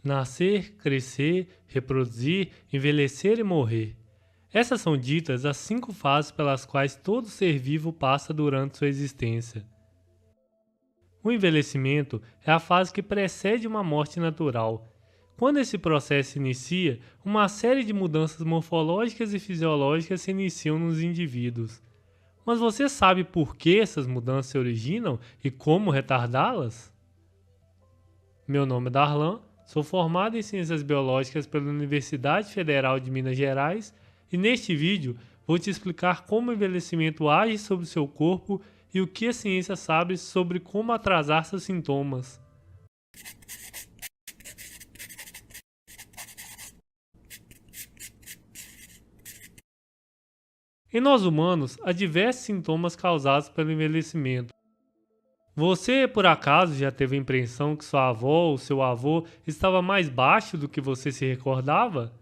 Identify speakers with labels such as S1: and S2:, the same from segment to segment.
S1: Nascer, crescer, reproduzir, envelhecer e morrer. Essas são ditas as 5 fases pelas quais todo ser vivo passa durante sua existência. O envelhecimento é a fase que precede uma morte natural. Quando esse processo se inicia, uma série de mudanças morfológicas e fisiológicas se iniciam nos indivíduos. Mas você sabe por que essas mudanças se originam e como retardá-las? Meu nome é Darlan, sou formado em Ciências Biológicas pela Universidade Federal de Minas Gerais e neste vídeo vou te explicar como o envelhecimento age sobre o seu corpo e o que a ciência sabe sobre como atrasar seus sintomas. Em nós humanos, há diversos sintomas causados pelo envelhecimento. Você, por acaso, já teve a impressão que sua avó ou seu avô estava mais baixo do que você se recordava?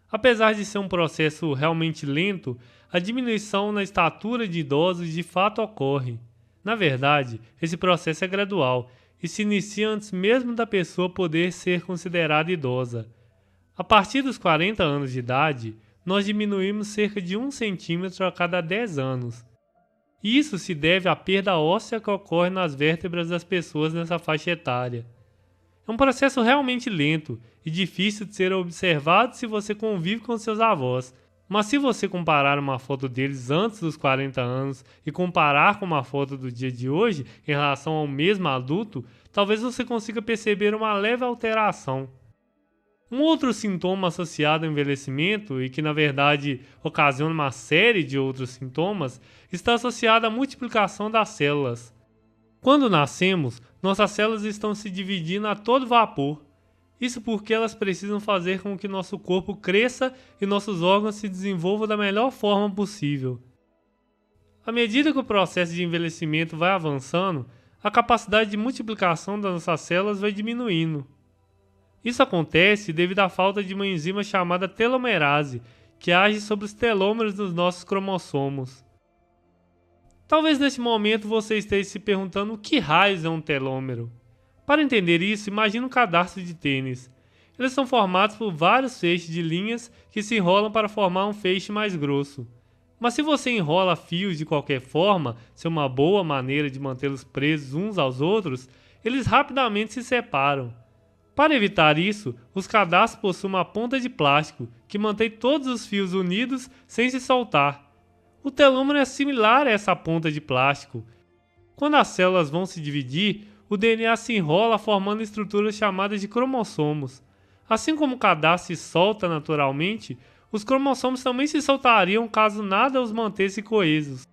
S1: Apesar de ser um processo realmente lento, a diminuição na estatura de idosos de fato ocorre. Na verdade, esse processo é gradual e se inicia antes mesmo da pessoa poder ser considerada idosa. A partir dos 40 anos de idade, nós diminuímos cerca de 1 centímetro a cada 10 anos. Isso se deve à perda óssea que ocorre nas vértebras das pessoas nessa faixa etária. É um processo realmente lento e difícil de ser observado se você convive com seus avós, mas se você comparar uma foto deles antes dos 40 anos e comparar com uma foto do dia de hoje em relação ao mesmo adulto, talvez você consiga perceber uma leve alteração. Um outro sintoma associado ao envelhecimento, e que na verdade ocasiona uma série de outros sintomas, está associado à multiplicação das células. Quando nascemos, nossas células estão se dividindo a todo vapor. Isso porque elas precisam fazer com que nosso corpo cresça e nossos órgãos se desenvolvam da melhor forma possível. À medida que o processo de envelhecimento vai avançando, a capacidade de multiplicação das nossas células vai diminuindo. Isso acontece devido à falta de uma enzima chamada telomerase, que age sobre os telômeros dos nossos cromossomos. Talvez neste momento você esteja se perguntando o que raios é um telômero. Para entender isso, imagine um cadarço de tênis. Eles são formados por vários feixes de linhas que se enrolam para formar um feixe mais grosso. Mas se você enrola fios de qualquer forma, se é uma boa maneira de mantê-los presos uns aos outros, eles rapidamente se separam. Para evitar isso, os cadarços possuem uma ponta de plástico que mantém todos os fios unidos sem se soltar. O telômero é similar a essa ponta de plástico. Quando as células vão se dividir, o DNA se enrola formando estruturas chamadas de cromossomos. Assim como o cadarço se solta naturalmente, os cromossomos também se soltariam caso nada os mantesse coesos.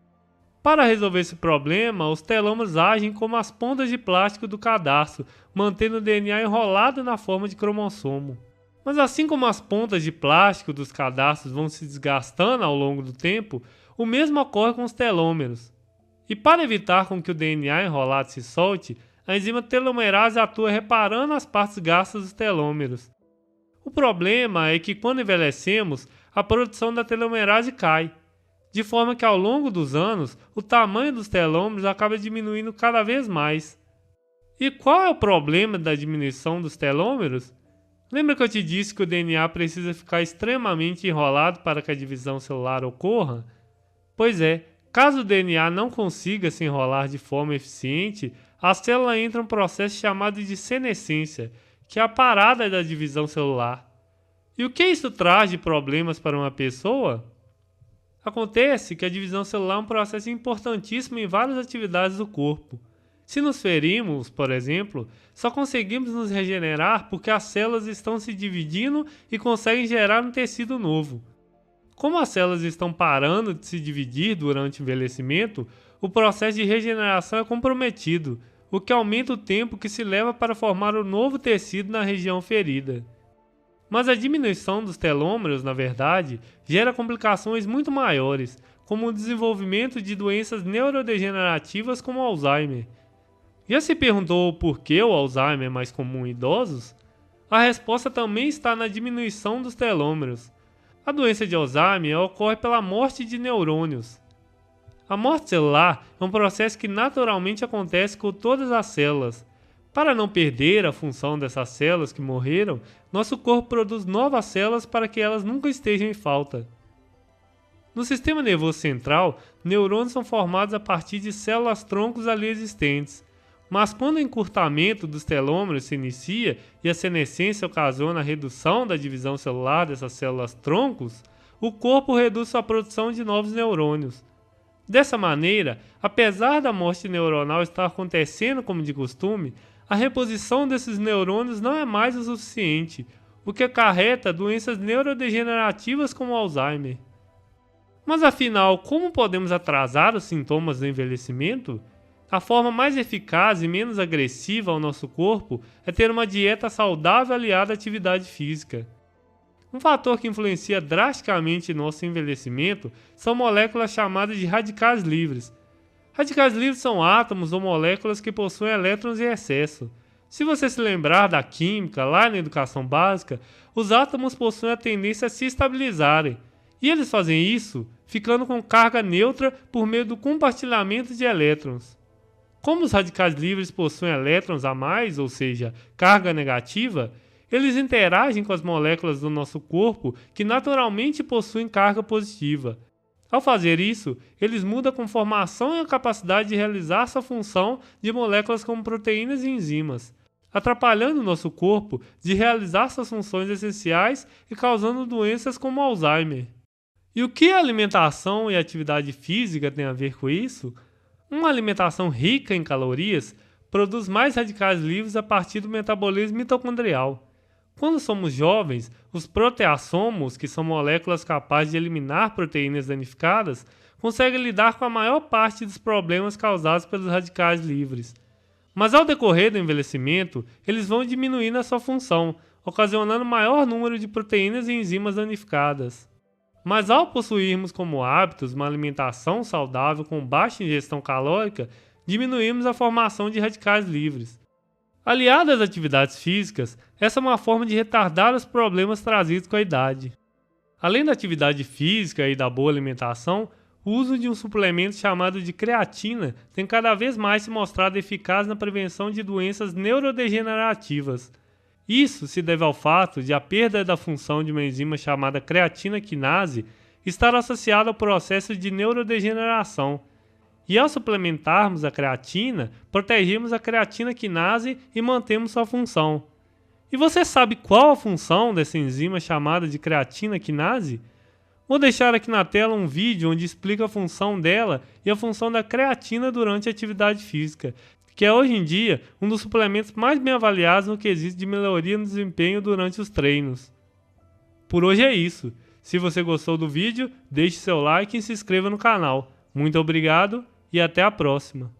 S1: Para resolver esse problema, os telômeros agem como as pontas de plástico do cadarço, mantendo o DNA enrolado na forma de cromossomo. Mas assim como as pontas de plástico dos cadarços vão se desgastando ao longo do tempo, o mesmo ocorre com os telômeros. E para evitar com que o DNA enrolado se solte, a enzima telomerase atua reparando as partes gastas dos telômeros. O problema é que quando envelhecemos, a produção da telomerase cai, de forma que ao longo dos anos, o tamanho dos telômeros acaba diminuindo cada vez mais. E qual é o problema da diminuição dos telômeros? Lembra que eu te disse que o DNA precisa ficar extremamente enrolado para que a divisão celular ocorra? Pois é, caso o DNA não consiga se enrolar de forma eficiente, a célula entra em um processo chamado de senescência, que é a parada da divisão celular. E o que isso traz de problemas para uma pessoa? Acontece que a divisão celular é um processo importantíssimo em várias atividades do corpo. Se nos ferimos, por exemplo, só conseguimos nos regenerar porque as células estão se dividindo e conseguem gerar um tecido novo. Como as células estão parando de se dividir durante o envelhecimento, o processo de regeneração é comprometido, o que aumenta o tempo que se leva para formar o novo tecido na região ferida. Mas a diminuição dos telômeros, na verdade, gera complicações muito maiores, como o desenvolvimento de doenças neurodegenerativas como o Alzheimer. Já se perguntou por que o Alzheimer é mais comum em idosos? A resposta também está na diminuição dos telômeros. A doença de Alzheimer ocorre pela morte de neurônios. A morte celular é um processo que naturalmente acontece com todas as células. Para não perder a função dessas células que morreram, nosso corpo produz novas células para que elas nunca estejam em falta. No sistema nervoso central, neurônios são formados a partir de células-troncos ali existentes, mas quando o encurtamento dos telômeros se inicia e a senescência ocasiona a redução da divisão celular dessas células-troncos, o corpo reduz sua produção de novos neurônios. Dessa maneira, apesar da morte neuronal estar acontecendo como de costume, a reposição desses neurônios não é mais o suficiente, o que acarreta doenças neurodegenerativas como Alzheimer. Mas afinal, como podemos atrasar os sintomas do envelhecimento? A forma mais eficaz e menos agressiva ao nosso corpo é ter uma dieta saudável aliada à atividade física. Um fator que influencia drasticamente nosso envelhecimento são moléculas chamadas de radicais livres. Radicais livres são átomos ou moléculas que possuem elétrons em excesso. Se você se lembrar da química lá na educação básica, os átomos possuem a tendência a se estabilizarem. E eles fazem isso ficando com carga neutra por meio do compartilhamento de elétrons. Como os radicais livres possuem elétrons a mais, ou seja, carga negativa, eles interagem com as moléculas do nosso corpo que naturalmente possuem carga positiva. Ao fazer isso, eles mudam a conformação e a capacidade de realizar sua função de moléculas como proteínas e enzimas, atrapalhando o nosso corpo de realizar suas funções essenciais e causando doenças como Alzheimer. E o que a alimentação e a atividade física têm a ver com isso? Uma alimentação rica em calorias produz mais radicais livres a partir do metabolismo mitocondrial. Quando somos jovens, os proteassomos, que são moléculas capazes de eliminar proteínas danificadas, conseguem lidar com a maior parte dos problemas causados pelos radicais livres. Mas ao decorrer do envelhecimento, eles vão diminuindo a sua função, ocasionando maior número de proteínas e enzimas danificadas. Mas ao possuirmos como hábitos uma alimentação saudável com baixa ingestão calórica, diminuímos a formação de radicais livres. Aliada às atividades físicas, essa é uma forma de retardar os problemas trazidos com a idade. Além da atividade física e da boa alimentação, o uso de um suplemento chamado de creatina tem cada vez mais se mostrado eficaz na prevenção de doenças neurodegenerativas. Isso se deve ao fato de a perda da função de uma enzima chamada creatina quinase estar associada ao processo de neurodegeneração. E ao suplementarmos a creatina, protegemos a creatina quinase e mantemos sua função. E você sabe qual a função dessa enzima chamada de creatina quinase? Vou deixar aqui na tela um vídeo onde explica a função dela e a função da creatina durante a atividade física, que é hoje em dia um dos suplementos mais bem avaliados no quesito de melhoria no desempenho durante os treinos. Por hoje é isso. Se você gostou do vídeo, deixe seu like e se inscreva no canal. Muito obrigado e até a próxima.